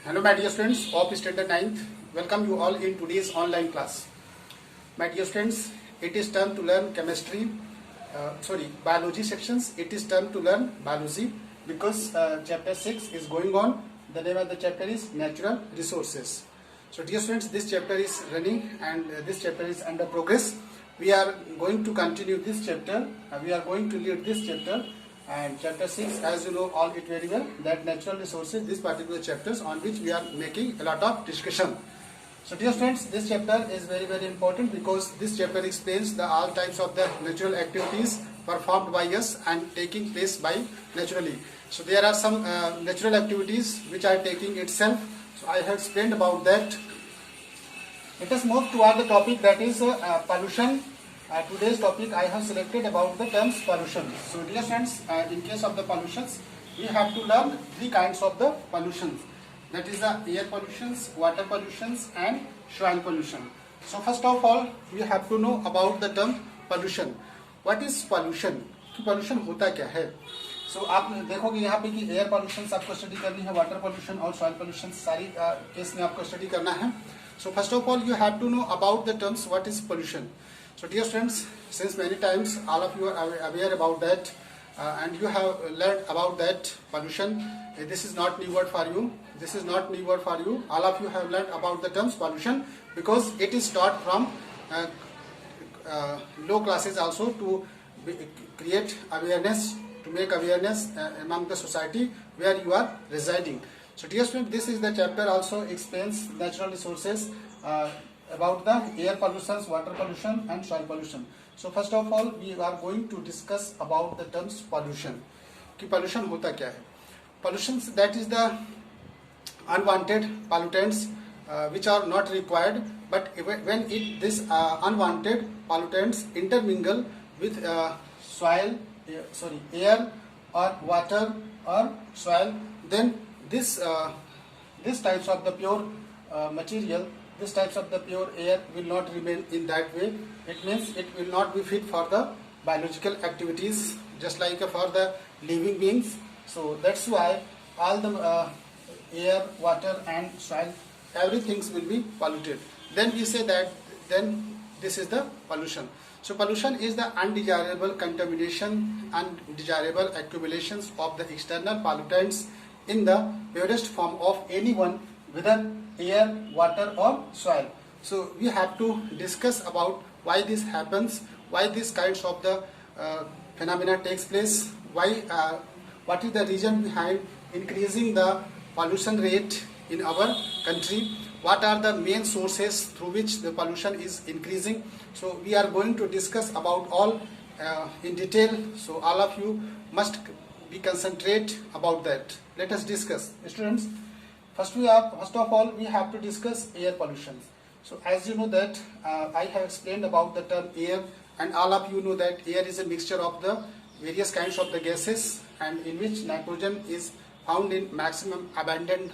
Hello my dear students of Standard 9th. Welcome you all in today's online class. My dear students, it is time to learn biology sections. It is time to learn biology because chapter 6 is going on. The name of the chapter is Natural Resources. So dear students, this chapter is running and this chapter is under progress. We are going to continue this chapter. We are going to lead this chapter. And chapter 6, as you know all it very well, that natural resources, this particular chapters on which we are making a lot of discussion. So dear friends, this chapter is very important because this chapter explains the all types of the natural activities performed by us and taking place by naturally. So there are some natural activities which are taking itself. So I have explained about that. Let us move toward the topic, that is pollution. Today's topic I have selected about the terms pollution. So dear friends, in case of the pollutions, we have to learn three kinds of the pollutions. That is the air pollutions, water pollutions and soil pollution. So first of all, we have to know about the term pollution. What is pollution? कि pollution होता क्या है? So आप देखोगे यहाँ पे कि air pollution आपको स्टडी करनी है, water pollution और soil pollution सारी केस में आपको स्टडी करना है. So first of all, you have to know about the terms what is pollution. So dear friends, since many times all of you are aware about that and you have learned about that pollution, this is not new word for you. This is not new word for you. All of you have learned about the terms pollution because it is taught from low classes also to create awareness, to make awareness among the society where you are residing. So dear students, this is the chapter also explains natural resources about the air pollution, water pollution and soil pollution. So first of all, we are going to discuss about the terms pollution. कि pollution होता क्या है? Pollution, that is the unwanted pollutants which are not required, but when this unwanted pollutants intermingle with air or water or soil, then this types of the pure material, this types of the pure air will not remain in that way. It means it will not be fit for the biological activities, just like for the living beings. So that's why all the air, water and soil, everything will be polluted. Then we say that then this is the pollution. So pollution is the undesirable contamination, undesirable accumulations of the external pollutants in the purest form of anyone, whether air, water or soil. So we have to discuss about why this happens, why these kinds of the phenomena takes place, why what is the reason behind increasing the pollution rate in our country, what are the main sources through which the pollution is increasing. So we are going to discuss about all in detail. So all of you must be concentrate about that. Let us discuss, students. First of all, we have to discuss air pollution. So as you know that I have explained about the term air, and all of you know that air is a mixture of the various kinds of the gases, and in which nitrogen is found in maximum abundant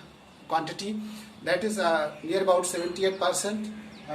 quantity. That is near about 78%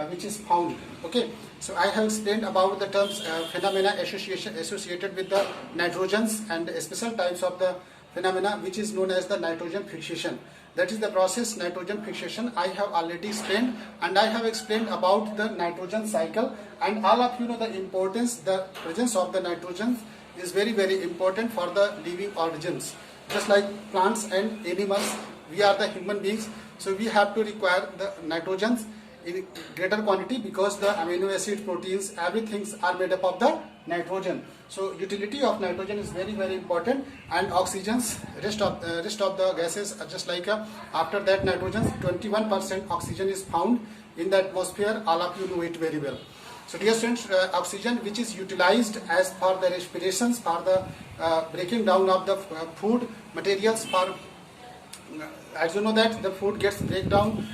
which is found. Okay. So I have explained about the terms phenomena associated with the nitrogens and special types of the phenomena which is known as the nitrogen fixation. That is the process nitrogen fixation I have already explained, and I have explained about the nitrogen cycle, and all of you know the importance, the presence of the nitrogen is very important for the living organisms. Just like plants and animals, we are the human beings, so we have to require the nitrogens in greater quantity because the amino acid, proteins, everything are made up of the nitrogen. So utility of nitrogen is very important, and oxygens, rest of the gases are just like after that nitrogen, 21% oxygen is found in the atmosphere. All of you know it very well. So dear students, oxygen which is utilized as for the respirations, for the breaking down of the food materials, for as you know that the food gets breakdown,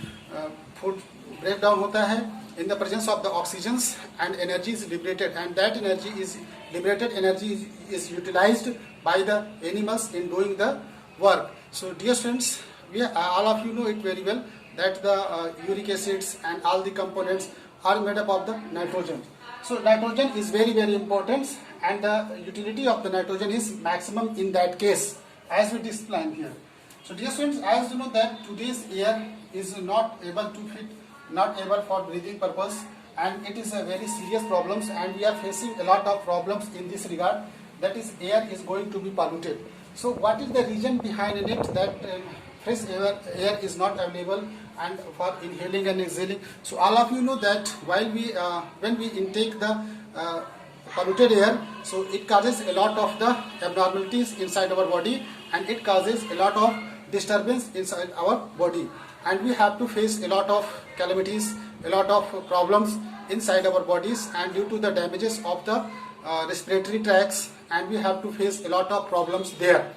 food breakdown होता है in the presence of the oxygens, and energy is liberated, and that energy is liberated energy is utilized by the animals in doing the work. So dear students, all of you know it very well that the uric acids and all the components are made up of the nitrogen. So nitrogen is very important, and the utility of the nitrogen is maximum in that case, as we explained here. So dear students, as you know that today's air is not able to fit, not able for breathing purpose, and it is a very serious problems, and we are facing a lot of problems in this regard. That is, air is going to be polluted. So what is the reason behind it that fresh air is not available and for inhaling and exhaling? So all of you know that while when we intake the polluted air, so it causes a lot of the abnormalities inside our body, and it causes a lot of disturbance inside our body, and we have to face a lot of calamities, a lot of problems inside our bodies, and due to the damages of the respiratory tracts, and we have to face a lot of problems there.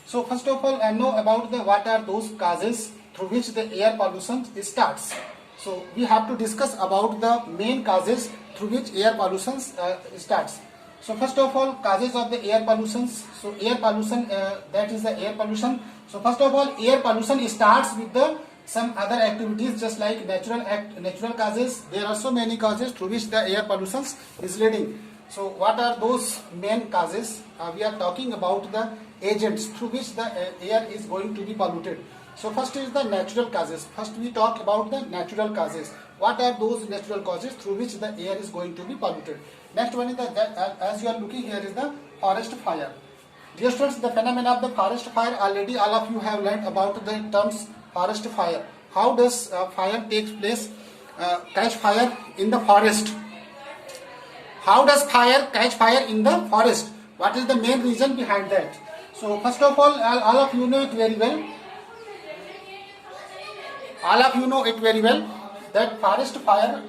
So first of all, I know about what are those causes through which the air pollution starts. So we have to discuss about the main causes through which air pollution starts. So first of all, causes of the air pollutions. So air pollution, that is the air pollution. So first of all, air pollution starts with some other activities, just like natural causes. There are so many causes through which the air pollution is leading. So what are those main causes? We are talking about the agents through which the air is going to be polluted. So first is the natural causes. First we talk about the natural causes. What are those natural causes through which the air is going to be polluted? Next one is as you are looking here, is the forest fire. Dear students, the phenomena of the forest fire, already all of you have learned about the terms forest fire. How does fire takes place, catch fire in the forest? How does fire catch fire in the forest? What is the main reason behind that? So first of all of you know it very well. All of you know it very well that forest fire.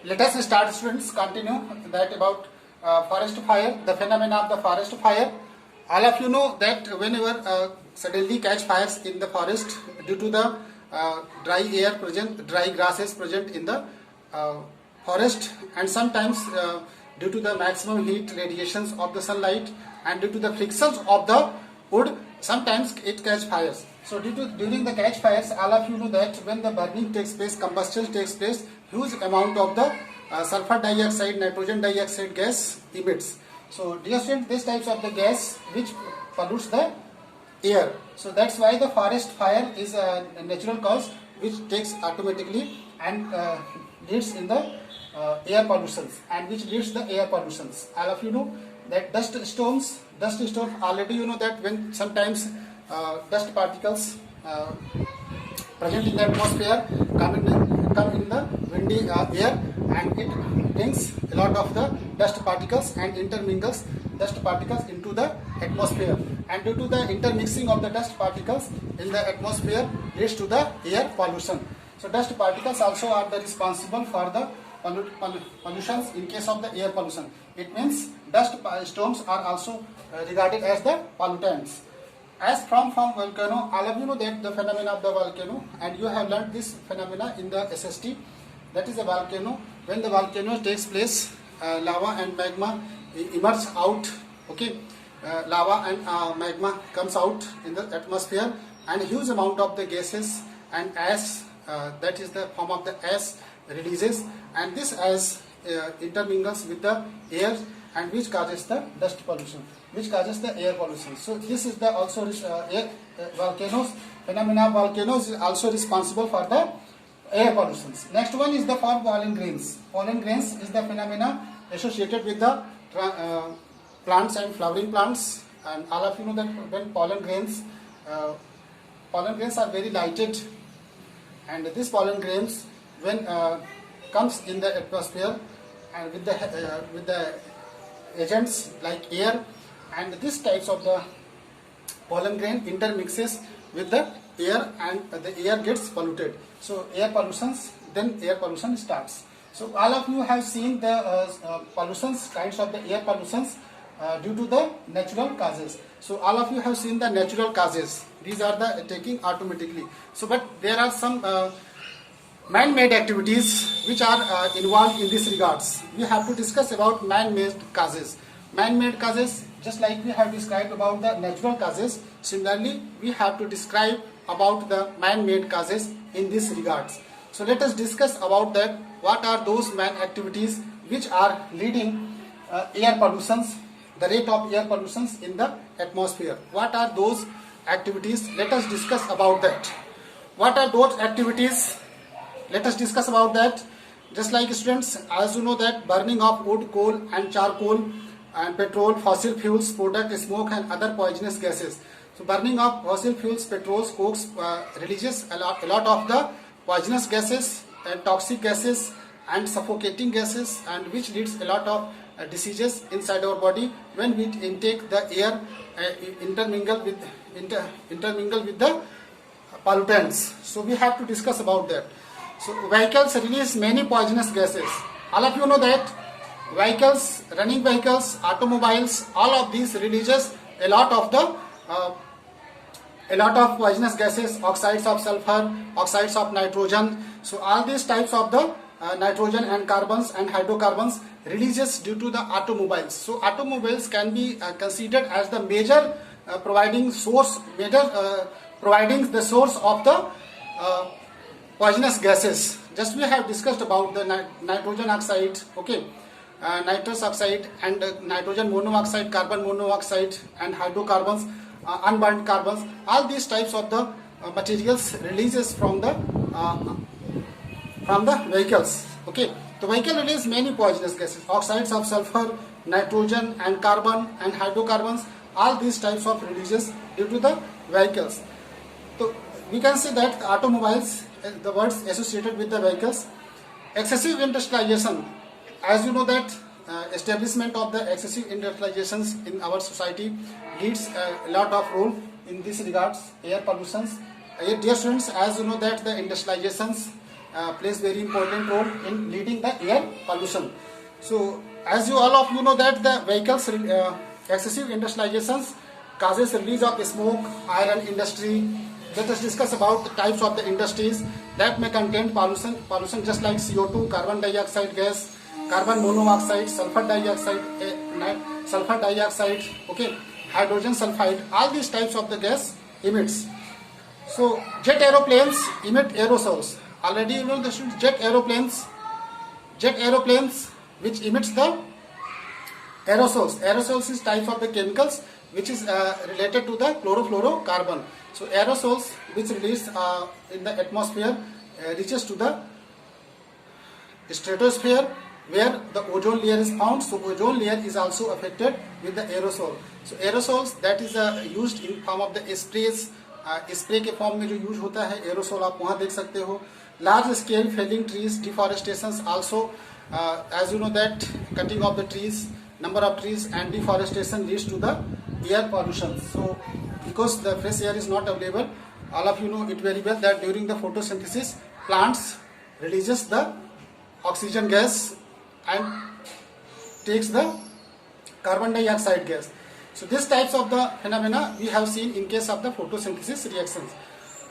Let us start, students, continue that about forest fire, the phenomena of the forest fire. All of you know that whenever suddenly catch fires in the forest due to the dry air present, dry grasses present in the forest, and sometimes due to the maximum heat radiations of the sunlight, and due to the frictions of the wood, sometimes it catch fires. So during the catch fires, all of you know that when the burning takes place, combustion takes place, huge amount of the sulfur dioxide, nitrogen dioxide gas emits. So dear students, these types of the gas which pollutes the air. So that's why the forest fire is a natural cause which takes automatically and leads in the air pollutions, and which leads the air pollutions. All of you know that dust storms, already you know that when sometimes dust particles present in the atmosphere come in the windy air, and it brings a lot of the dust particles and intermingles dust particles into the atmosphere, and due to the intermixing of the dust particles in the atmosphere leads to the air pollution. So dust particles also are the responsible for the pollutions in case of the air pollution. It means dust storms are also regarded as the pollutants. As from volcano, all of you know that the phenomena of the volcano, and you have learned this phenomena in the SST. That is a volcano. When the volcano takes place, lava and magma emerge out. Okay, lava and magma comes out in the atmosphere, and huge amount of the gases and ash, that is the form of the ash, releases, and this ash intermingles with the air, and which causes the dust pollution, which causes the air pollution. So this is the also volcanoes, phenomena of volcanoes is also responsible for the air pollutions. Next one is the form pollen grains. Pollen grains is the phenomena associated with the plants and flowering plants, and all of you know that when pollen grains are very lighted, and these pollen grains when comes in the atmosphere and with the agents like air, and these types of the pollen grain intermixes with the air, and the air gets polluted. So air pollution starts. So all of you have seen the pollutions, kinds of the air pollutions due to the natural causes. So all of you have seen the natural causes. These are the taking automatically. So but there are some man-made activities which are involved in this regards. We have to discuss about man-made causes. man-made causes, just like we have described about the natural causes, similarly we have to describe about the man-made causes in this regards. So let us discuss about that. What are those man activities which are leading air pollutions, the rate of air pollutions in the atmosphere? What are those activities? Let us discuss about that. What are those activities? Let us discuss about that. Just like students, as you know that burning of wood, coal and charcoal and petrol, fossil fuels, product, smoke and other poisonous gases. So burning of fossil fuels, petrols, cokes releases a lot of the poisonous gases and toxic gases and suffocating gases, and which leads a lot of diseases inside our body when we intake the air intermingle with the pollutants. So we have to discuss about that. So vehicles release many poisonous gases. All of you know that vehicles, running vehicles, automobiles, all of these releases a lot of poisonous gases, oxides of sulfur, oxides of nitrogen. So all these types of the nitrogen and carbons and hydrocarbons releases due to the automobiles. So automobiles can be considered as the major providing the source of the poisonous gases. Just we have discussed about the nitrogen oxide, okay, nitrous oxide and nitrogen monoxide, carbon monoxide and hydrocarbons, unburnt carbons. All these types of the materials releases from the vehicles. Okay, the vehicle release many poisonous gases, oxides of sulfur, nitrogen and carbon and hydrocarbons. All these types of releases due to the vehicles. So we can say that automobiles, the words associated with the vehicles. Excessive industrialization, as you know that establishment of the excessive industrializations in our society leads a lot of role in this regards, air pollutions. Dear students, as you know that the industrializations plays very important role in leading the air pollution. So as you all of you know that the vehicles excessive industrializations causes release of smoke, iron industry. Let us discuss about the types of the industries that may contain pollution just like CO2, carbon dioxide gas, carbon monoxide, sulfur dioxide, okay, hydrogen sulfide. All these types of the gas emits. So jet aeroplanes emit aerosols. Already you know the jet aeroplanes which emits the aerosols. Aerosols is type of the chemicals which is related to the chlorofluorocarbon. So aerosols which release in the atmosphere reaches to the stratosphere where the ozone layer is found. So ozone layer is also affected with the aerosol. So aerosols that is used in form of the sprays. Spray के form में जो use होता है aerosol आप वहाँ देख सकते हो. Large scale felling trees, deforestation also, as you know that cutting of the trees, number of trees and deforestation leads to the air pollution. So because the fresh air is not available, all of you know it very well that during the photosynthesis plants releases the oxygen gas and takes the carbon dioxide gas. So these types of the phenomena we have seen in case of the photosynthesis reactions.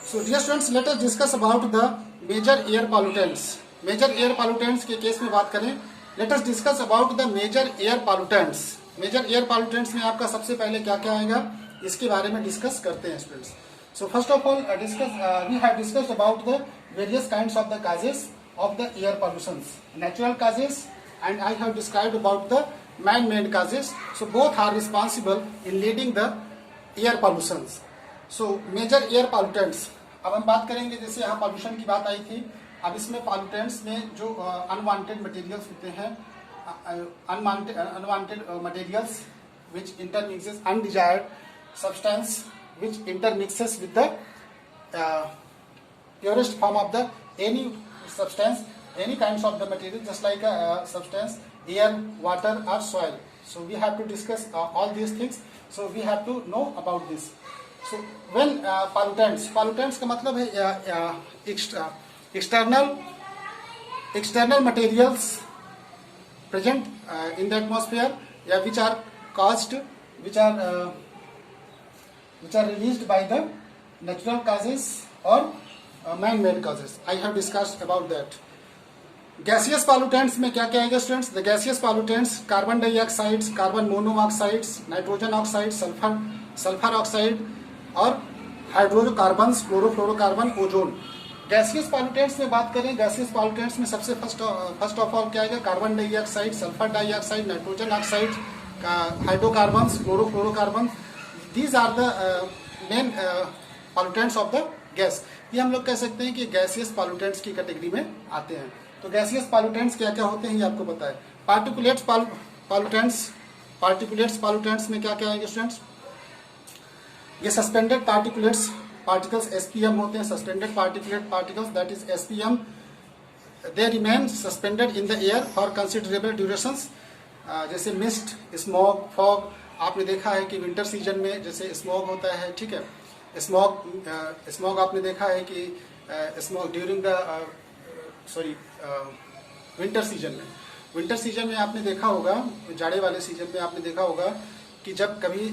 So dear students, let us discuss about the major air pollutants. Major air pollutants के case में बात करें, let us discuss about the major air pollutants. Major air pollutants में आपका सबसे पहले क्या क्या आएगा इसके बारे में डिस्कस करते हैं students. So first of all we have discussed about the various kinds of the causes of the air pollutions, natural causes and I have described about the man-made causes. So both are responsible in leading the air pollutions. So major air pollutants, अब हम बात करेंगे जैसे यहाँ pollution की बात आई थी. अब इसमें पॉल्यूटेंट्स में जो अनवांटेड मटेरियल्स होते हैं, unwanted materials which intermixes undesired substance which intermixes with the purest form of the any substance, any kinds of the material just like a substance, air, water or soil. So we have to discuss all these things. So we have to know about this. So when pollutants का मतलब है external materials present in the atmosphere, which are caused, which are released by the natural causes or man-made causes. I have discussed about that. Gaseous pollutants में क्या क्या आएगा students? The gaseous pollutants carbon dioxides, carbon monoxides, nitrogen oxide, sulphur oxide और hydrocarbons, chlorofluorocarbon, ozone. Gaseous pollutants में बात करें, gaseous pollutants में सबसे फर्स्ट ऑफ ऑल क्या आएगा? Carbon dioxide, sulphur dioxide, nitrogen oxide, hydrocarbons, chlorofluorocarbon. These are the main pollutants of the gas. ये हम लोग कह सकते हैं कि गैसियस पॉल्यूटेंट्स की कैटेगरी में आते हैं। तो गैसियस पॉल्यूटेंट्स क्या क्या होते हैं ये आपको पता है। पार्टिकुलेट्स पॉल्यूटेंट्स में क्या क्या आएंगे स्टूडेंट्स? ये सस्पेंडेड पार्टिकल्स एसपीएम होते हैं। Suspended particles that is SPM, they remain suspended in the air for considerable durations. जैसे मिस्ट, स्मॉग, फॉग। आपने देखा है कि विंटर सीजन में जैसे स्मॉग होता है, ठीक है। स्मॉग आपने देखा है कि smog during the winter season में आपने देखा होगा, जाड़े वाले सीजन में आपने देखा होगा कि जब कभी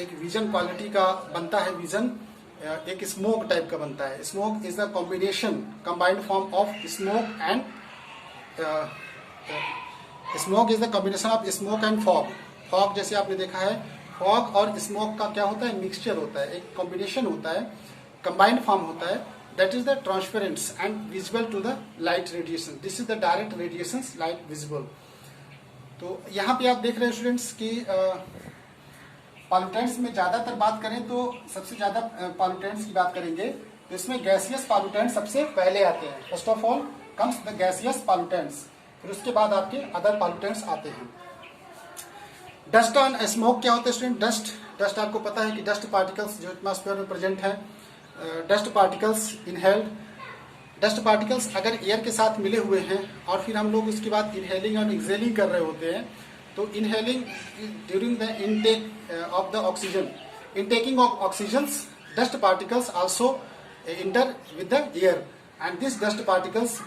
एक विजन क्वालिटी का बनता है, विजन एक स्मोक टाइप का बनता है। Smoke is the combined form of smoke and smoke is the combination of smoke and fog. Fog जैसे आपने देखा है, फॉग और स्मोक का क्या होता है? मिक्सचर होता है, एक कॉम्बिनेशन होता है, कंबाइंड फॉर्म होता है। That is the transparence and visible to the light radiation. This is the direct radiation light visible. तो यहाँ पे आप देख रहे हैं स्टूडेंट्स कि पॉल्यूटेंट्स में ज्यादातर बात करें तो सबसे ज्यादा पॉल्यूटेंट्स की बात करेंगे तो इसमें गैसियस पॉल्यूटेंट सबसे पहले आते हैं। First of all comes the gaseous pollutants, फिर उसके बाद आपके अदर पॉल्यूटेंट्स आते हैं। डस्ट और स्मोक क्या होता है स्टूडेंट? डस्ट आपको पता है कि डस्ट पार्टिकल्स जो एटमॉस्फेयर में प्रेजेंट है, dust particles inhaled. Dust particles अगर एयर के साथ मिले हुए हैं और फिर हम लोग उसके बाद इनहेलिंग और एक्सेलिंग कर रहे होते हैं, तो inhaling during the intake of the oxygen, intaking of oxygen, dust particles also inter with the air and this dust particles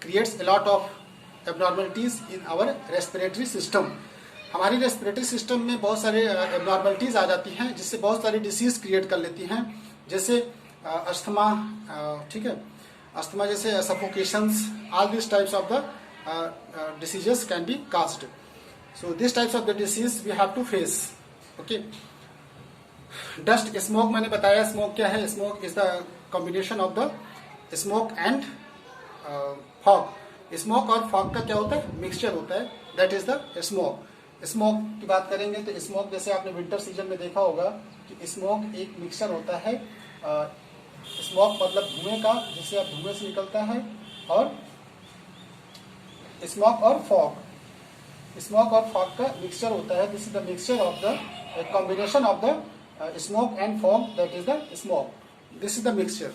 creates a lot of abnormalities in our respiratory system. हमारी respiratory system में बहुत सारे abnormalities आ जाती हैं जिससे बहुत सारी disease create कर लेती हैं, जैसे अस्थमा, ठीक है, अस्थमा जैसे suffocations, all this types of the diseases can be caused. So this types of the disease we have to face. Okay, dust, smoke मैंने बताया स्मोक क्या है। Smoke is the combination of the smoke and fog. Smoke और fog का क्या होता है? Mixture होता है, that is the smoke. Smoke की बात करेंगे तो स्मोक जैसे आपने विंटर सीजन में देखा होगा कि स्मोक एक मिक्सचर होता है। स्मोक मतलब धुएं का, जिससे अब धुएं से निकलता है, और स्मोक और फॉग का मिक्सचर होता है। This is the mixture of the combination of the smoke and fog, that is the smoke. This is the mixture.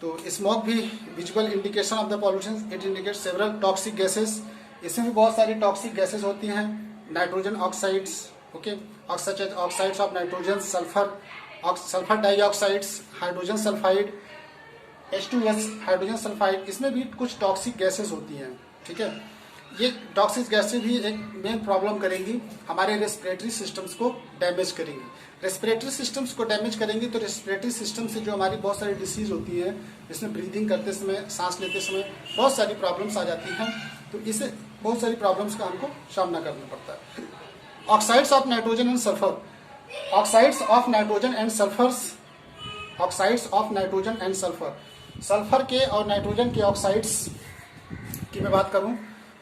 तो स्मोक भी visual indication of the pollution, it indicates several toxic gases. इसमें भी बहुत सारी toxic gases होती हैं। Nitrogen oxides, okay, oxides of nitrogen, sulphur dioxides, hydrogen sulphide, H2S hydrogen sulphide, इसमें भी कुछ टॉक्सिक गैसेस होती हैं, ठीक है। ये टॉक्सिक गैसेस भी एक मेन प्रॉब्लम करेंगी, हमारे रेस्पिरेटरी सिस्टम्स को डैमेज करेंगी। रेस्पिरेटरी सिस्टम्स को डैमेज करेंगी तो रेस्पिरेटरी सिस्टम से जो हमारी बहुत सारी डिसीज होती है, जिसमें ब्रीदिंग करते समय, सांस लेते समय बहुत सारी प्रॉब्लम्स आ जाती हैं, तो इससे बहुत सारी प्रॉब्लम्स का हमको सामना करना पड़ता है। Oxides of nitrogen and sulphur, oxides of nitrogen and sulphur, sulphur के और नाइट्रोजन के ऑक्साइड्स की मैं बात करूं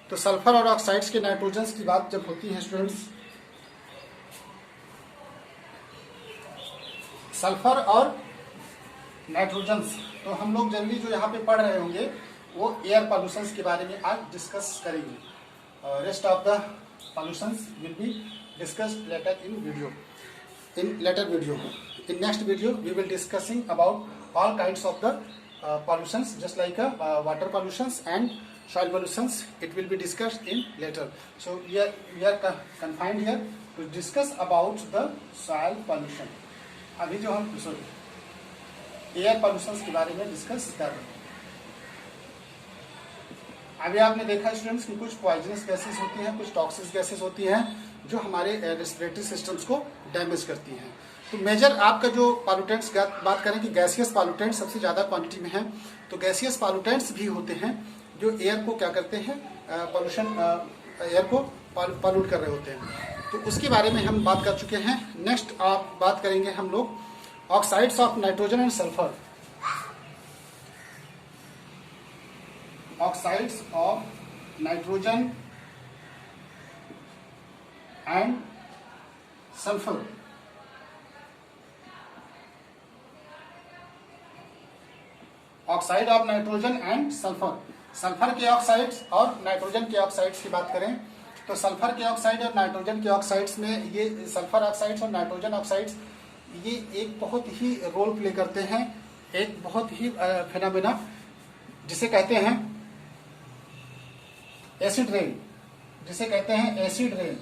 तो सल्फर और ऑक्साइड्स के नाइट्रोजन की बात जब होती है स्टूडेंट्स, सल्फर और नाइट्रोजन, तो हम लोग जनरली जो यहाँ पे पढ़ रहे होंगे वो एयर पॉल्यूशंस के बारे में आज डिस्कस करेंगे। Rest of the pollutions will be discussed later in video. In next video we will discussing about all kinds of the pollutions, just like water pollutions and soil pollutions. It will be discussed in later. So we are confined here to discuss about the soil pollution. अभी जो हम air pollutions के बारे में discuss कर रहे हैं। अभी आपने देखा स्टूडेंट्स कि कुछ पॉइजनस गैसेस होती हैं, कुछ टॉक्सिक गैसेस होती हैं जो हमारे रेस्पिरेटरी सिस्टम्स को डैमेज करती हैं। तो मेजर आपका जो पॉल्यूटेंट्स बात करें कि गैसियस पॉल्यूटेंट्स सबसे ज़्यादा क्वांटिटी में हैं, तो गैसियस पॉल्यूटेंट्स भी होते हैं जो एयर को क्या करते हैं, पॉल्यूशन, एयर को पॉल्यूट कर रहे होते हैं। तो उसके बारे में हम बात कर चुके हैं। नेक्स्ट आप बात करेंगे हम लोग oxides of nitrogen and sulphur. Oxides of nitrogen and sulphur. Oxide of nitrogen and sulphur. Sulphur के ऑक्साइड्स और नाइट्रोजन के ऑक्साइड्स की बात करें तो सल्फर के ऑक्साइड और नाइट्रोजन के ऑक्साइड्स में ये सल्फर ऑक्साइड्स और नाइट्रोजन ऑक्साइड्स ये एक बहुत ही रोल प्ले करते हैं, एक बहुत ही फिनोमेना जिसे कहते हैं एसिड रेन, जिसे कहते हैं एसिड रेन।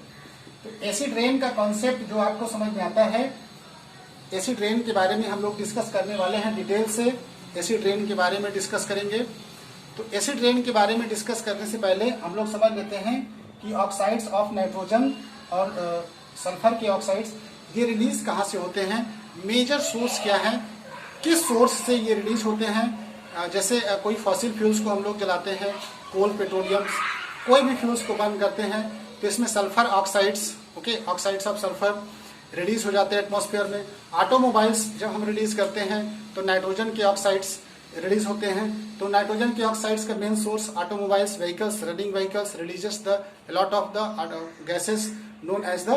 तो एसिड रेन का कॉन्सेप्ट जो आपको समझ में आता है, एसिड रेन के बारे में हम लोग डिस्कस करने वाले हैं डिटेल से। एसिड रेन के बारे में डिस्कस करेंगे। तो एसिड रेन के बारे में डिस्कस करने से पहले हम लोग समझ लेते हैं कि ऑक्साइड्स ऑफ नाइट्रोजन और सल्फर के ऑक्साइड्स ये रिलीज कहाँ से होते हैं, मेजर सोर्स क्या है, किस सोर्स से ये रिलीज होते हैं। जैसे कोई फॉसिल फ्यूल्स को हम लोग जलाते हैं, कोल, पेट्रोलियम, कोई भी फ्यूल्स को बर्न करते हैं तो इसमें sulphur oxides, oxides of sulphur release हो जाते हैं एटमॉस्फेयर में। ऑटोमोबाइल्स जब हम रिलीज करते हैं तो नाइट्रोजन के ऑक्साइड्स रिलीज होते हैं। तो नाइट्रोजन के ऑक्साइड्स का main source automobiles, vehicles, running vehicles releases the lot of the gases known as the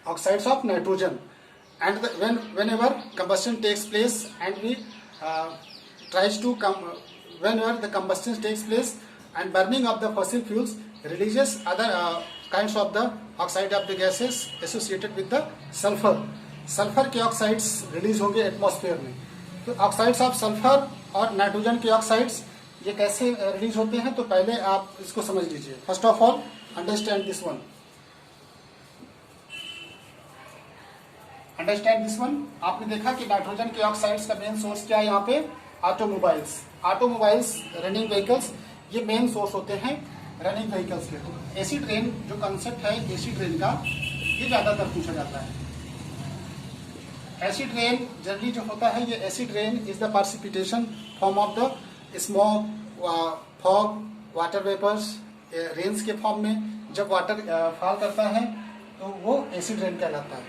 oxides of nitrogen. And whenever combustion takes place and we tries to whenever the combustion takes place and burning of the fossil fuels releases other kinds of the oxide of the gases associated with the sulfur. Sulphur के oxides release होंगे atmosphere में। तो oxides of sulphur और nitrogen के oxides ये कैसे release होते हैं, तो पहले आप इसको समझ लीजिए। First of all understand this one. Understand this one. आपने देखा कि नाइट्रोजन के ऑक्साइड्स का मेन सोर्स क्या है यहाँ पे, ऑटोमोबाइल्स, रनिंग व्हीकल्स, ये मेन सोर्स होते हैं रनिंग व्हीकल्स के। तो एसिड रेन जो कंसेप्ट है एसिड रेन का, ये ज्यादातर पूछा जाता है। एसिड रेन जनरली जो होता है, ये acid rain is the precipitation form of the smog, fog, water vapours, rains के फॉर्म में जब वाटर फॉल करता है तो वो एसिड रेन कहलाता है।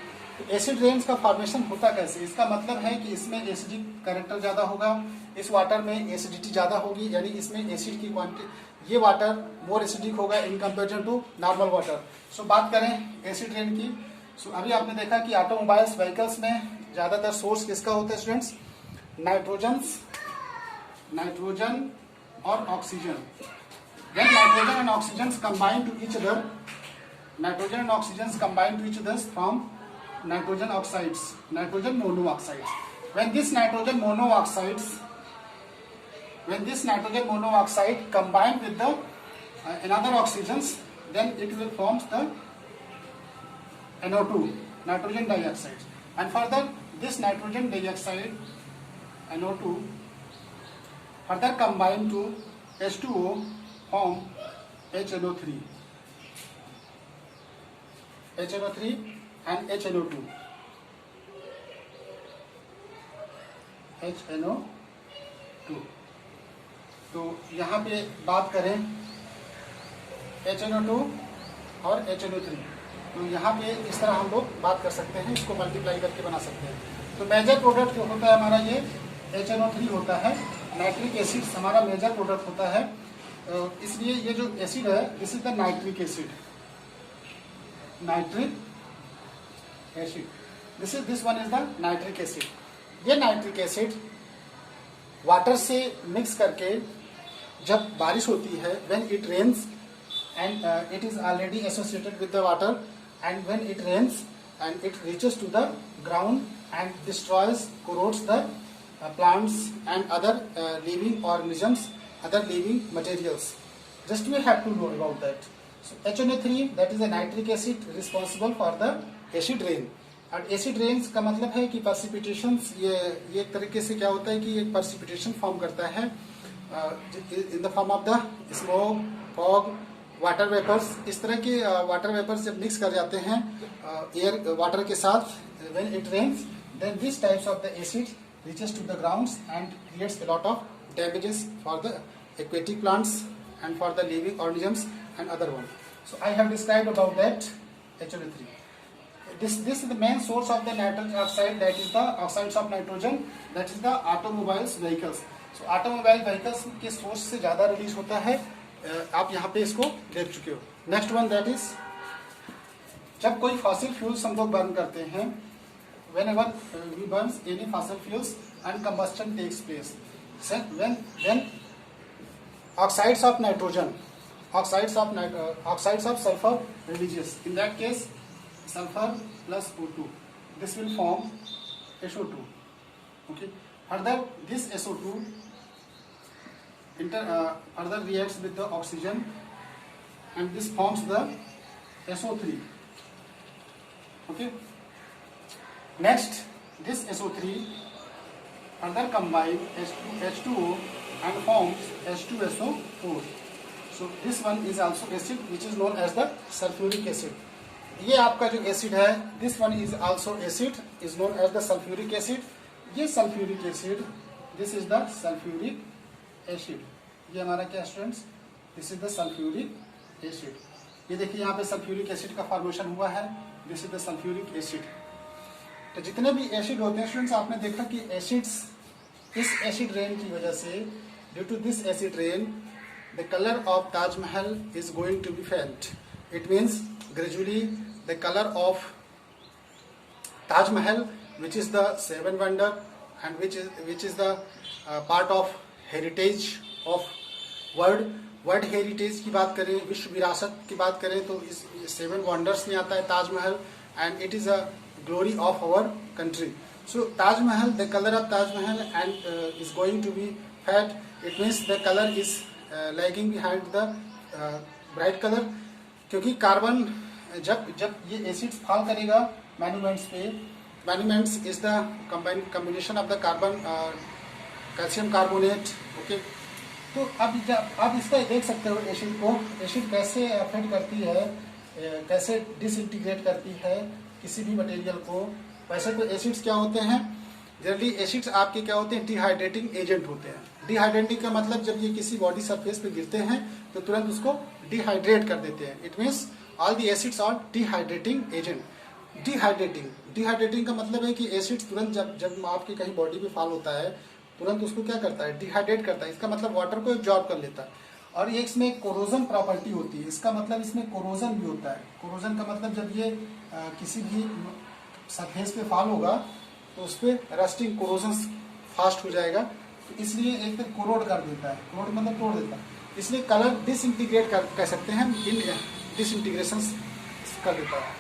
एसिड रेन्स का फॉर्मेशन होता कैसे, इसका मतलब है कि इसमें एसिडिक कैरेक्टर ज्यादा होगा, इस वाटर में एसिडिटी ज्यादा होगी, यानी इसमें एसिड की क्वांटिटी, ये वाटर मोर एसिडिक होगा in comparison to normal water. So बात करें एसिड रेन की, सो अभी आपने देखा कि ऑटोमोबाइल्स, व्हीकल्स में ज्यादातर सोर्स किसका होता है स्टूडेंट्स, नाइट्रोजन और oxygen. When nitrogen and oxygen combine to each other, nitrogen and oxygen combine to each other from nitrogen oxides, nitrogen monoxides. When this nitrogen monoxide combine with the another oxygens, then it will form the NO2, nitrogen dioxide. And further this nitrogen dioxide, NO2, further combine to H2O, form HNO3 and HNO2. तो यहाँ पे बात करें HNO2 और HNO3, तो यहाँ पे इस तरह हम लोग बात कर सकते हैं, इसको मल्टीप्लाई करके बना सकते हैं। तो मेजर प्रोडक्ट जो होता है हमारा ये HNO3 होता है, नाइट्रिक एसिड हमारा मेजर प्रोडक्ट होता है। इसलिए ये जो एसिड है this is the nitric acid, this one is the nitric acid. ये नाइट्रिक एसिड वाटर से मिक्स करके जब बारिश होती है, when it rains and it is already associated with the water, and when it rains and it reaches to the ground and destroys, corrodes the plants and other living organisms, other living materials. Just we have to know about that. So HNO3, that is a nitric acid responsible for the acid rain. और acid rains का मतलब है कि precipitation, ये एक तरीके से क्या होता है कि एक precipitation फॉर्म करता है in the form of the smoke, fog, water vapours. इस तरह के वाटर वेपर्स जब मिक्स कर जाते हैं एयर वाटर के साथ, when it rains, then these types of the acid reaches to the grounds and creates a lot of damages for the aquatic plants and for the living organisms and other one. So I have described about that HNO3. This is the main source of the nitrogen oxide, that is the oxides of nitrogen, that is the automobiles vehicles. So automobile vehicles के source से ज़्यादा release होता है, आप यहाँ पे इसको देख चुके हो. नेक्स्ट वन दैट इज जब कोई फॉसिल फ्यूल्स हम लोग बर्न करते हैं, whenever we burn any fossil fuels and combustion takes place, so when oxides of nitrogen, oxides of sulfur releases, in that case sulfur plus O2, this will form SO2. Okay, further this SO2 further reacts with the oxygen and this forms the SO3. Okay, next this SO3 further combine H2O and forms H2SO4. So this one is also acid which is known as the sulfuric acid. ये आपका जो acid है, this one is also acid is known as the sulfuric acid. ये sulfuric acid, this is the sulfuric acid. ये हमारा क्या students, this is the sulfuric acid. ये देखिए यहाँ पे sulfuric acid का फॉर्मेशन हुआ है, this is the sulfuric acid. तो जितने भी एसिड होते हैं स्टूडेंट्स, आपने देखा कि एसिड्स, इस एसिड रेन की वजह से, due to this acid rain the colour of Taj Mahal is going to be felt. It means gradually the colour of Taj Mahal which is the seven wonder and which is the part of heritage of world heritage की बात करें, विश्व विरासत की बात करें, तो इस सेवन वंडर्स में आता है Taj Mahal, and it is a glory of our country. So Taj Mahal, the color of Taj Mahal and is going to be fat. It means the color is lagging behind the bright color, क्योंकि carbon जब ये acids fall करेगा monuments पे, monuments is the combination of the carbon calcium carbonate. Okay, तो अब इसका देख सकते हो एसिड को, एसिड कैसे अफेक्ट करती है, कैसे डिसइंटीग्रेट करती है किसी भी मटेरियल को. वैसे तो एसिड्स क्या होते हैं, जनरली एसिड्स आपके क्या होते हैं, डिहाइड्रेटिंग एजेंट होते हैं. डिहाइड्रेटिंग का मतलब जब ये किसी बॉडी सरफेस पे गिरते हैं तो तुरंत उसको डिहाइड्रेट कर देते हैं. It means all the acids are dehydrating agent. Dehydrating का मतलब है कि एसिड्स तुरंत जब आपके कहीं बॉडी पे फॉल होता है, तुरंत उसको क्या करता है, डिहाइड्रेट करता है. इसका मतलब वाटर को एब्जॉर्ब कर लेता है. और ये इसमें कोरोजन प्रॉपर्टी होती है, इसका मतलब इसमें कोरोजन भी होता है. कोरोजन का मतलब जब ये किसी भी सरफेस पे फॉल होगा तो उस पर रस्टिंग कोरोजन फास्ट हो जाएगा, तो इसलिए एक तरह कोरोड कर देता है. कोरोड मतलब तोड़ देता है, इसलिए कलर डिसइंटीग्रेट कह सकते हैं, डिसइंटीग्रेशन कर देता है.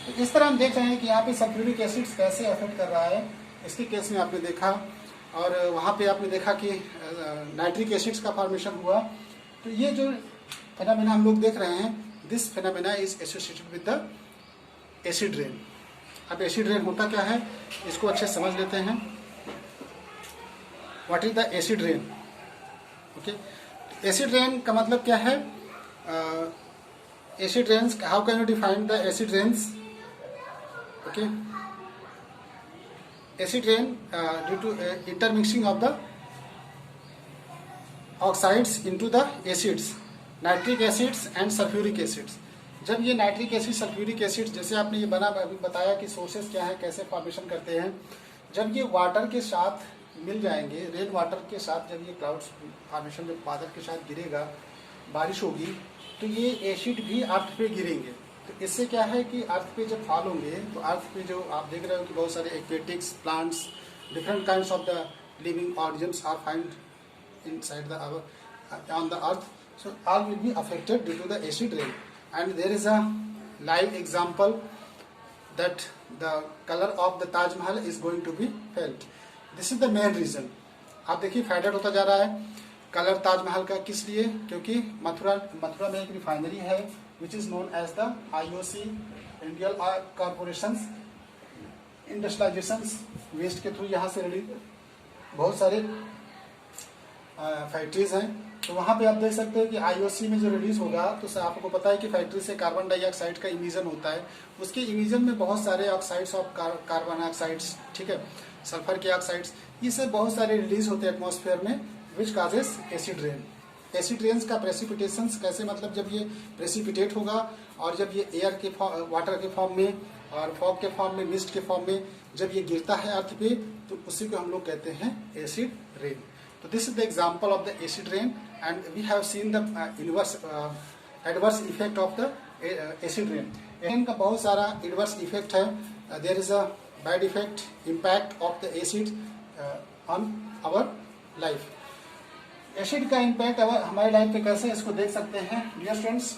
तो इस तरह हम देख रहे हैं कि यहाँ पे सल्फ्यूरिक एसिड्स कैसे अफेक्ट कर रहा है. इसके केस में आपने देखा, और वहाँ पे आपने देखा कि नाइट्रिक एसिड्स का फॉर्मेशन हुआ. तो ये जो फेनामेना हम लोग देख रहे हैं, this phenomena is associated with the acid rain. अब एसिड रेन होता क्या है, इसको अच्छे समझ लेते हैं. What is the acid rain? Okay, acid rain का मतलब क्या है? Acid rains, how can you define the acid rains? Okay, acid rain due to intermixing of the oxides into the acids, nitric acids and sulphuric acids. जब ये nitric acid, sulphuric acid, जैसे आपने ये अभी बताया कि सोर्सेस क्या है, कैसे फॉर्मेशन करते हैं, जब ये वाटर के साथ मिल जाएंगे, रेन वाटर के साथ, जब ये क्लाउड्स फॉर्मेशन जब बादल के साथ गिरेगा, बारिश होगी, तो ये एसिड भी अर्थ पे गिरेंगे. तो इससे क्या है कि अर्थ पे जब फॉल होंगे तो अर्थ पे जो आप देख रहे हो कि बहुत सारे aquatics plants, different kinds of the living organisms are find inside the on the earth, so all will be affected due to the acid rain. And there is a live example that the color of the Taj Mahal is going to be felt. This is the main reason. आप देखिए faded होता जा रहा है colour Taj Mahal का. किस लिए? क्योंकि मथुरा में एक रिफाइनरी है which is known as the IOC, Indian corporation industrialisation. Waste के थ्रू यहाँ से बहुत सारे फैक्ट्रीज हैं. तो वहाँ पे आप देख सकते हैं कि IOC में जो रिलीज होगा, तो आपको पता है कि फैक्ट्री से कार्बन डाइऑक्साइड का इमिशन होता है. उसके इमिशन में बहुत सारे ऑक्साइड्स ऑफ कार्बन ऑक्साइड्स, ठीक है, सल्फर के ऑक्साइड्स, ये सब बहुत सारे रिलीज होते हैं एटमॉस्फेयर में, which causes acid rain. Acid rains का प्रेसिपिटेशन कैसे, मतलब जब ये प्रेसिपिटेट होगा और जब ये एयर के वाटर के फॉर्म में और फॉग के फॉर्म में, मिस्ट के फॉर्म में जब ये गिरता है अर्थ पे, तो उसी को हम लोग कहते हैं एसिड रेन। तो this is the example of the acid rain and we have seen the inverse adverse effect of the acid rain. Rain का बहुत सारा एडवर्स इफेक्ट है। There is a bad effect, impact of the acid on our life. Acid का impact हमारे life पे कैसे, इसको देख सकते हैं डियर स्टूडेंट्स।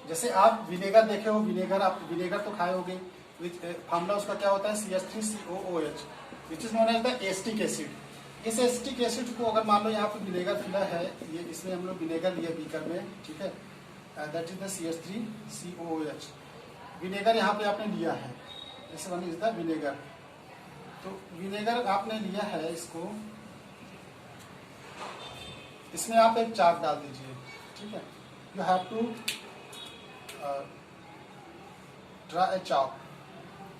जैसे आप विनेगर देखे हो, विनेगर आप विनेगर तो खाए होगे, फार्मूला उसका क्या होता है CH3COOH which is known as the acetic acid. इस एसिटिक एसिड को अगर मान लो यहाँ पे विनेगर फिला है, ये इसमें हम लोग विनेगर लिए बीकर में, ठीक है, that is the CH3COOH। Vinegar यहाँ पे आपने लिया है, this one is the vinegar. तो विनेगर आपने लिया है, इसको इसमें आप एक चाक डाल दीजिए, ठीक है। You have to draw a chalk.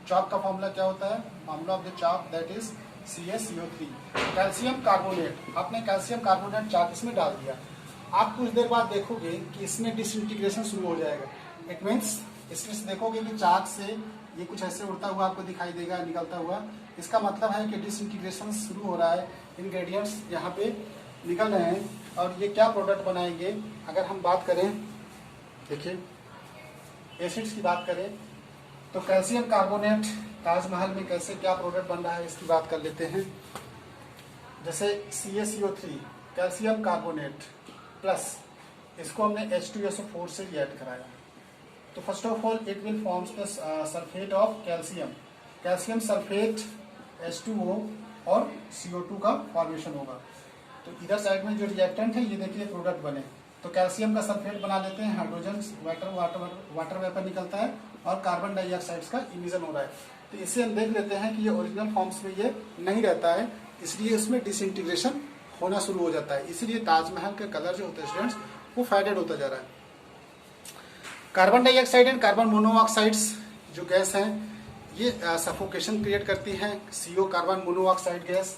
Chalk का फॉर्मूला क्या होता है, formula of the chalk that is CaCO3 calcium carbonate. आपने कैल्शियम कार्बोनेट चॉक इसमें डाल दिया, आप कुछ देर बाद देखोगे कि इसमें डिसइंटीग्रेशन शुरू हो जाएगा। इट मीन्स इसमें से देखोगे कि चॉक से ये कुछ ऐसे उड़ता हुआ आपको दिखाई देगा, निकलता हुआ। इसका मतलब है कि डिसइंटीग्रेशन शुरू हो रहा है, इंग्रेडिएंट्स यहाँ पे निकल रहे हैं और ये क्या प्रोडक्ट बनाएंगे। अगर हम बात करें, देखिए एसिड्स की बात करें तो कैल्शियम कार्बोनेट ताजमहल में कैसे क्या प्रोडक्ट बन रहा है इसकी बात कर लेते हैं। जैसे CaCO3 कैल्शियम कार्बोनेट प्लस इसको हमने H2SO4 से रिएक्ट कराया, तो first of all it will forms the sulphate of calcium, calcium sulphate H2O और CO2 का फॉर्मेशन होगा। तो इधर साइड में जो रिएक्टेंट है ये देखिए प्रोडक्ट बने, तो कैल्शियम का सल्फेट बना लेते हैं, हाइड्रोजन वाटर वेपर निकलता है और कार्बन डाइऑक्साइड का इमिशन हो रहा है। तो इससे हम देख लेते हैं कि ये ओरिजिनल फॉर्म्स में ये नहीं रहता है, इसलिए इसमें डिसइंटीग्रेशन होना शुरू हो जाता है। इसीलिए ताजमहल का कलर जो होता है स्टूडेंट्स वो फेडेड होता जा रहा है। Carbon dioxide and carbon monoxides जो गैस हैं ये सफोकेशन क्रिएट करती हैं। CO कार्बन मोनोऑक्साइड गैस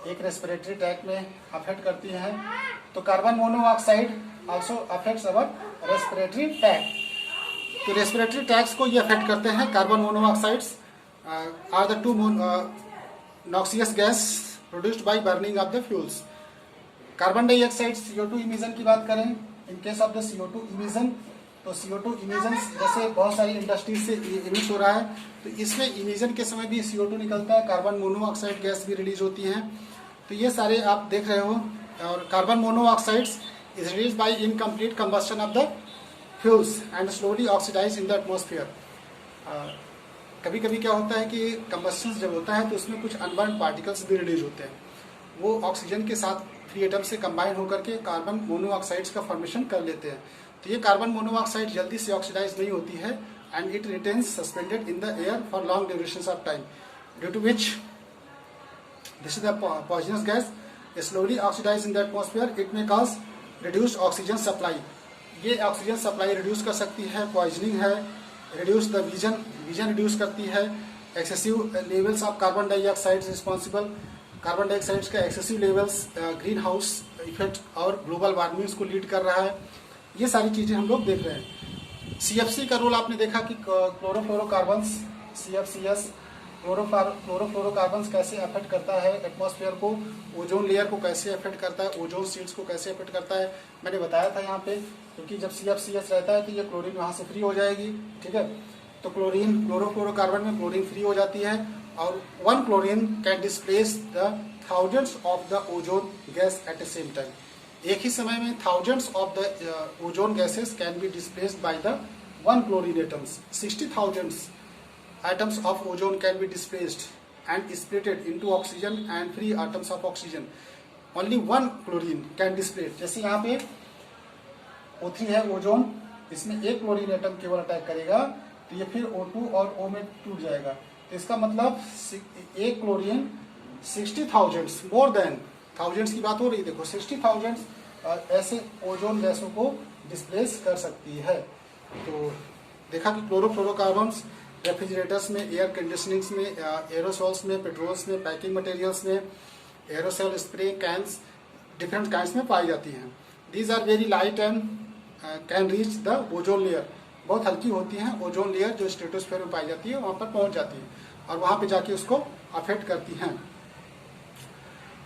एक रेस्पिरेटरी ट्रैक में अफेक्ट करती है, तो carbon monoxide also affects our respiratory tract. तो रेस्पिरेटरी ट्रैक्स को ये अफेक्ट करते हैं। Carbon monoxides are the two noxious gas produced by burning of the fuels. Carbon dioxide CO2 emission की बात करें, in case of the CO2 emission, तो CO2 emission जैसे बहुत सारी इंडस्ट्रीज से इमिट हो रहा है, तो इसमें इमिशन के समय भी CO2 निकलता है, कार्बन मोनोऑक्साइड गैस भी रिलीज होती है। तो ये सारे आप देख रहे हो। और carbon monoxides is release by incomplete combustion of the fuels and slowly oxidize in the atmosphere. कभी कभी क्या होता है कि कंबस्शन जब होता है तो उसमें कुछ अनबर्न पार्टिकल्स भी रिलीज होते हैं, वो ऑक्सीजन के साथ फ्री एटम से कंबाइन होकर के कार्बन मोनोऑक्साइड्स का फॉर्मेशन कर लेते हैं। तो ये कार्बन मोनोऑक्साइड जल्दी से ऑक्सीडाइज नहीं होती है and it retains suspended in the air for long duration of time, due to which this is the poisonous gas slowly oxidize in the atmosphere. It may cause reduced oxygen supply. ये oxygen supply reduce कर सकती है, poisoning है, reduce the vision reduce करती है। Excessive levels of carbon dioxide responsible, carbon dioxide का excessive levels greenhouse effect और global warming को लीड कर रहा है। ये सारी चीजें हम लोग देख रहे हैं। CFC का रोल आपने देखा कि क्लोरोफ्लोरोकार्बन्स, CFCS क्लोरोफ्लोरोकार्बन्स कैसे अफेक्ट करता है एटमॉस्फेयर को, ओजोन लेयर को कैसे अफेक्ट करता है, ओजोन सीड्स को कैसे अफेक्ट करता है। मैंने बताया था यहाँ पे, क्योंकि जब CFCS रहता है तो ये क्लोरीन वहाँ से फ्री हो जाएगी, ठीक है। तो क्लोरीन क्लोरोफ्लोरोकार्बन में क्लोरीन फ्री हो जाती है और one chlorine can displace the thousands of the ozone gas at the same time. एक ही समय में thousands of the ozone gases can be displaced by the one chlorine atoms. 60,000 atoms of ozone can be displaced and splitted into oxygen and free atoms of oxygen. Only one chlorine can displace. जैसे यहाँ पे O3 है ozone, इसमें एक chlorine atom केवल attack करेगा तो ये फिर O2 और O में टूट जाएगा। तो इसका मतलब एक क्लोरीन 60,000 मोर देन थाउजेंड्स की बात हो रही है, देखो 60,000 ऐसे ओजोन गैसों को डिस्प्लेस कर सकती है। तो देखा कि क्लोरोफ्लोरोकार्बन्स रेफ्रिजरेटर्स में, एयर कंडीशनिंग्स में, एरोसोल्स में, पेट्रोल्स में, पैकिंग मटेरियल्स में, aerosol spray cans, different kinds में पाई जाती हैं। These are very light and can reach the ozone layer, बहुत हल्की होती हैं, ओजोन लेयर जो स्ट्रेटोस्फीयर में पाई जाती है वहाँ पर पहुँच जाती है और वहाँ पे जाके उसको अफेक्ट करती हैं।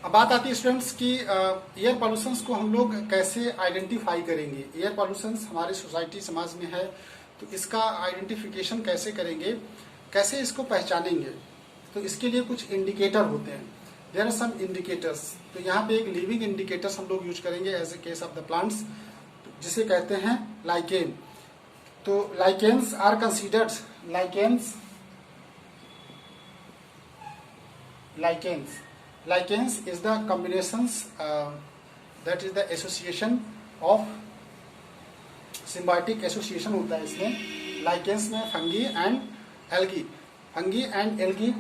अब बात आती है स्टूडेंट्स की एयर पॉल्यूशंस को हम लोग कैसे आइडेंटिफाई करेंगे। एयर पॉल्यूशंस हमारे सोसाइटी समाज में है, तो इसका आइडेंटिफिकेशन कैसे करेंगे, कैसे इसको पहचानेंगे। तो इसके लिए कुछ इंडिकेटर होते हैं, देयर आर सम इंडिकेटर्स। तो यहाँ पे एक लिविंग इंडिकेटर्स हम लोग यूज करेंगे as a case of the plants, जिसे कहते हैं लाइकेन। तो lichens are considered, Lichens is the combinations that is the association of symbiotic association होता है इसमें। Lichens में फंगी एंड एल्गी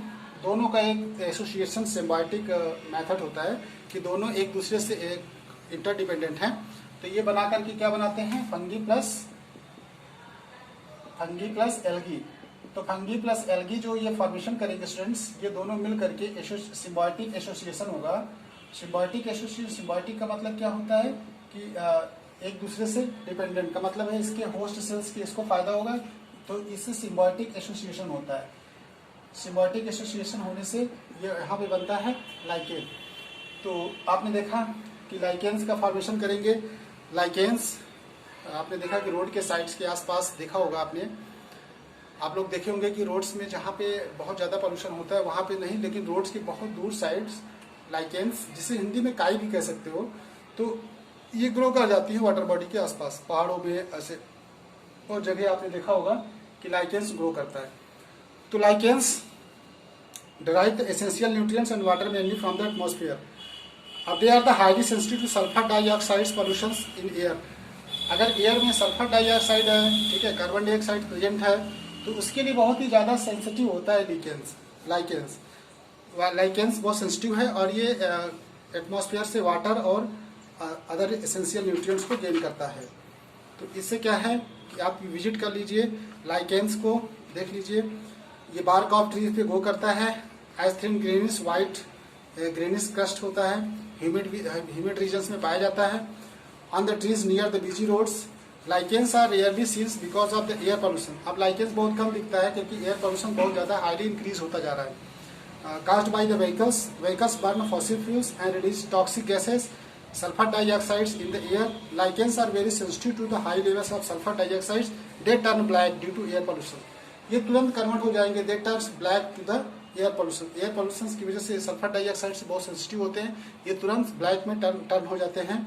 दोनों का एक एसोसिएशन सिम्बायोटिक मेथड होता है कि दोनों एक दूसरे से एक इंटरडिपेंडेंट हैं। तो ये बना करके क्या बनाते हैं, फंगी प्लस एल्गी। तो फंगी प्लस एल्गी जो ये फॉर्मेशन करेंगे स्टूडेंट्स, ये दोनों मिल करके सिम्बायोटिक एसोसिएशन होगा। सिम्बायोटिक का मतलब क्या होता है कि एक दूसरे से डिपेंडेंट का मतलब है इसके होस्ट सेल्स की इसको फायदा होगा, तो इससे सिम्बायोटिक एसोसिएशन होता है। सिम्बायोटिक एसोसिएशन होने से ये यहाँ पे बनता है लाइकेन। तो आपने देखा कि लाइकेन्स का फॉर्मेशन करेंगे। लाइकेन्स आपने देखा कि रोड के साइड्स के आसपास देखा होगा आपने, आप लोग देखे होंगे कि रोड्स में जहाँ पे बहुत ज़्यादा पोल्यूशन होता है वहाँ पे नहीं, लेकिन रोड्स के बहुत दूर साइड्स लाइकेन्स, जिसे हिंदी में काई भी कह सकते हो, तो ये ग्रो कर जाती है वाटर बॉडी के आसपास, पहाड़ों में ऐसे और जगह आपने देखा होगा कि लाइकेन्स ग्रो करता है। तो lichens derive the essential nutrients and water mainly from the atmosphere. अब they are the highly sensitive to sulfur dioxide pollutions in air. अगर एयर में सल्फर डाइऑक्साइड है, ठीक है, कार्बन डाइऑक्साइड प्रेजेंट है, तो उसके लिए बहुत ही ज़्यादा सेंसिटिव होता है लाइकेन्स बहुत सेंसिटिव है और ये एटमॉस्फेयर से वाटर और अदर एसेंशियल न्यूट्रिएंट्स को गेन करता है। तो इससे क्या है कि आप विजिट कर लीजिए, लाइकेन्स को देख लीजिए। ये बार्क ऑफ ट्रीज पे ग्रो करता है, as thin greenish white greenish crust होता है, ह्यूमिड रीजन्स में पाया जाता है। On the trees near the busy roads lichens are rarely seens because of the air pollution. अब लाइकेन्स बहुत कम दिखता है क्योंकि एयर पोल्यूशन बहुत ज़्यादा हाईली इंक्रीज होता जा रहा है। Caused by the vehicles burn fossil fuels and release toxic gases, sulphur dioxides in the air. Lichens are very sensitive to the high levels of sulphur dioxides, they turn black due to air pollution. ये तुरंत convert हो जाएंगे, they turn black to the air pollution. Air pollution की वजह से sulphur dioxide से बहुत sensitive होते हैं, ये तुरंत ब्लैक में टर्न हो जाते हैं।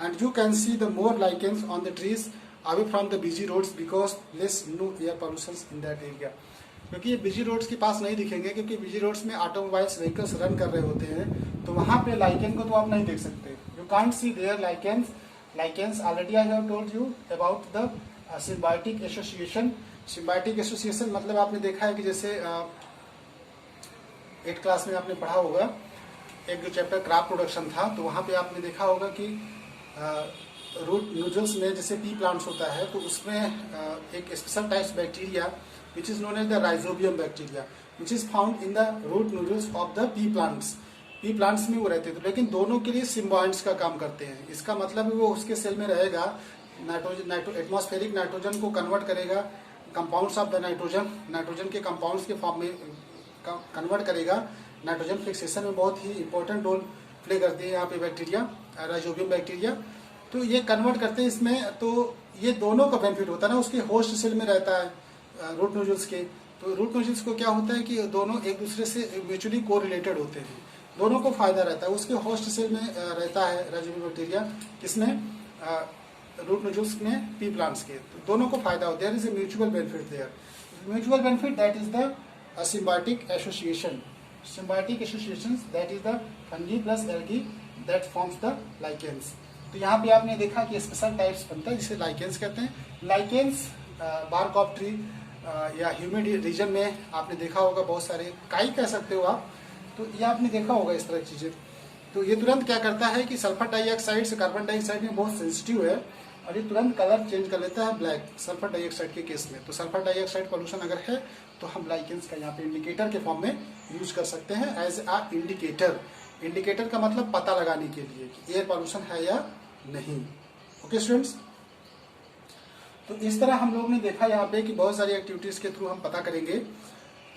And you can see the more lichens on the trees away from the busy roads because less no air pollution in that area. क्योंकि ये बिजी रोड्स के पास नहीं दिखेंगे, क्योंकि बिजी रोड्स में ऑटोमोबाइल्स व्हीकल्स रन कर रहे होते हैं, तो वहाँ पे लाइकेन को तो आप नहीं देख सकते। You can't see there lichens already I have told you about the symbiotic association. Symbiotic association मतलब आपने देखा है कि जैसे 8th क्लास में आपने पढ़ा होगा, एक जो चैप्टर क्रॉप प्रोडक्शन था, तो वहाँ पे आपने देखा होगा कि रूट नोजल्स में जैसे पी प्लांट्स होता है, तो उसमें एक special types bacteria which is known as the rhizobium bacteria which is found in the root nodules of the pea plants में वो रहते थे, लेकिन दोनों के लिए सिम्बायोट्स का काम करते हैं। इसका मतलब वो उसके सेल में रहेगा, एटमॉस्फेरिक नाइट्रोजन को कन्वर्ट करेगा, कंपाउंड्स ऑफ द नाइट्रोजन के कंपाउंड्स के फॉर्म में कन्वर्ट करेगा। नाइट्रोजन फिक्सेशन में बहुत ही इंपॉर्टेंट रोल प्ले करती है यहाँ पे बैक्टीरिया, राइजोबियम बैक्टीरिया। तो ये कन्वर्ट करते हैं इसमें, तो ये दोनों का बेनिफिट होता है ना, उसके होस्ट सेल में रहता है रूट नोजल्स के। तो रूट नोजल्स को क्या होता है कि दोनों एक दूसरे से म्यूचुअली कोरिलेटेड होते हैं, दोनों को फायदा रहता है। उसके होस्ट सेल में रहता है राइजोबियम बैक्टीरिया, किसमें, रूट नोजल्स में पी प्लांट्स के, तो दोनों को फायदा होता है। There is a mutual benefit there, mutual benefit that is the symbiotic association that is the fungi plus algae that forms the lichens। तो यहाँ पे आपने देखा कि स्पेशल टाइप्स बनता है जिसे लाइकेन्स कहते हैं। लाइकेन्स बार्क ऑफ ट्री या ह्यूमिड रीजन में आपने देखा होगा, बहुत सारे काई कह सकते हो आप, तो ये आपने देखा होगा इस तरह की चीजें। तो ये तुरंत क्या करता है कि सल्फर डाइऑक्साइड से कार्बन डाइऑक्साइड में बहुत सेंसिटिव है और ये तुरंत कलर चेंज कर लेता है ब्लैक सल्फर डाइऑक्साइड के केस में। तो सल्फर डाइऑक्साइड पोल्यूशन अगर है तो हम लाइकेन्स का यहाँ पे इंडिकेटर के फॉर्म में यूज कर सकते हैं एज आ इंडिकेटर। इंडिकेटर का मतलब पता लगाने के लिए कि एयर पॉल्यूशन है या नहीं। ओके स्टूडेंट्स, तो इस तरह हम लोग ने देखा यहाँ पे कि बहुत सारी एक्टिविटीज के थ्रू हम पता करेंगे।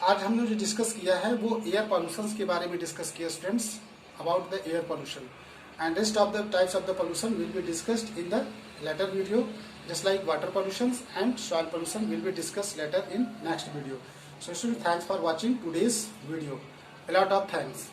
आज हमने जो डिस्कस किया है वो एयर पॉल्यूशन के बारे में डिस्कस किया students, about the air pollution, and rest of the types of the pollution will be discussed in the later video, just like water pollution and soil pollution will be discussed later in next video. So students, thanks for watching today's video. A lot of thanks.